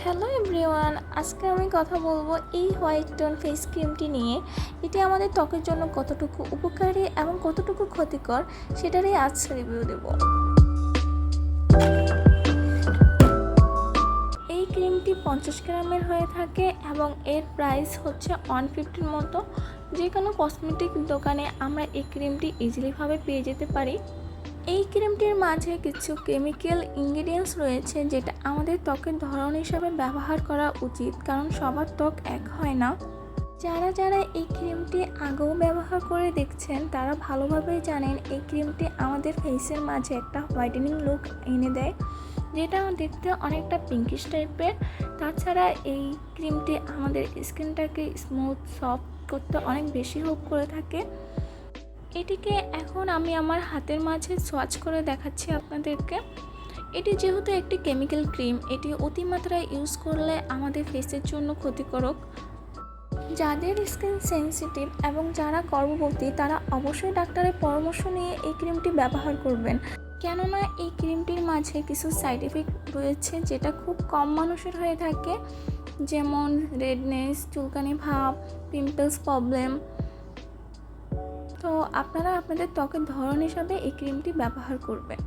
Hello everyone, আজকে আমি কথা বলবো এই হোয়াইট টোন ফেস ক্রিমটি নিয়ে। এটি আমাদের ত্বকের জন্য কতটুকু উপকারী এবং কতটুকু ক্ষতিকর সেটারই আজ রিভিউ দেব। এই ক্রিমটি 50 গ্রামের হয়ে থাকে এবং এর প্রাইস হচ্ছে 150 মতো। যে কোনো কসমেটিক দোকানে আমরা এই ক্রিমটি ইজিলিভাবে পেয়ে যেতে পারি। এই ক্রিমটির মাঝে কিছু কেমিক্যাল ইনগ্রিডিয়েন্টস রয়েছে যেটা আমাদের ত্বকের ধরন হিসাবে ব্যবহার করা উচিত, কারণ সবার ত্বক এক হয় না। যারা এই ক্রিমটি আগেও ব্যবহার করে দেখছেন তারা ভালোভাবেই জানেন এই ক্রিমটি আমাদের ফেসের মাঝে একটা হোয়াইটেনিং লুক এনে দেয়, যেটা দেখতে অনেকটা পিঙ্কিশ টাইপের। তাছাড়া এই ক্রিমটি আমাদের স্কিনটাকে স্মুথ সফট করতে অনেক বেশি হেল্প করে থাকে। এটিকে এখন আমি আমার হাতের মাঝে সোয়াচ করে দেখাচ্ছি আপনাদেরকে। এটি যেহেতু একটি কেমিক্যাল ক্রিম, এটি অতিমাত্রায় ইউজ করলে আমাদের ফেসের জন্য ক্ষতিকারক। যাদের স্কিন সেনসিটিভ এবং যারা গর্ভবতী তারা অবশ্যই ডাক্তারের পরামর্শ নিয়ে এই ক্রিমটি ব্যবহার করবেন, কেননা এই ক্রিমটির মাঝে কিছু সাইড এফেক্ট রয়েছে যেটা খুব কম মানুষের হয়ে থাকে, যেমন রেডনেস, চুলকানি ভাব, পিম্পলস প্রবলেম। তো আপনারা আপনাদের ত্বকের ধরন হিসাবে এই ক্রিমটি ব্যবহার করবেন।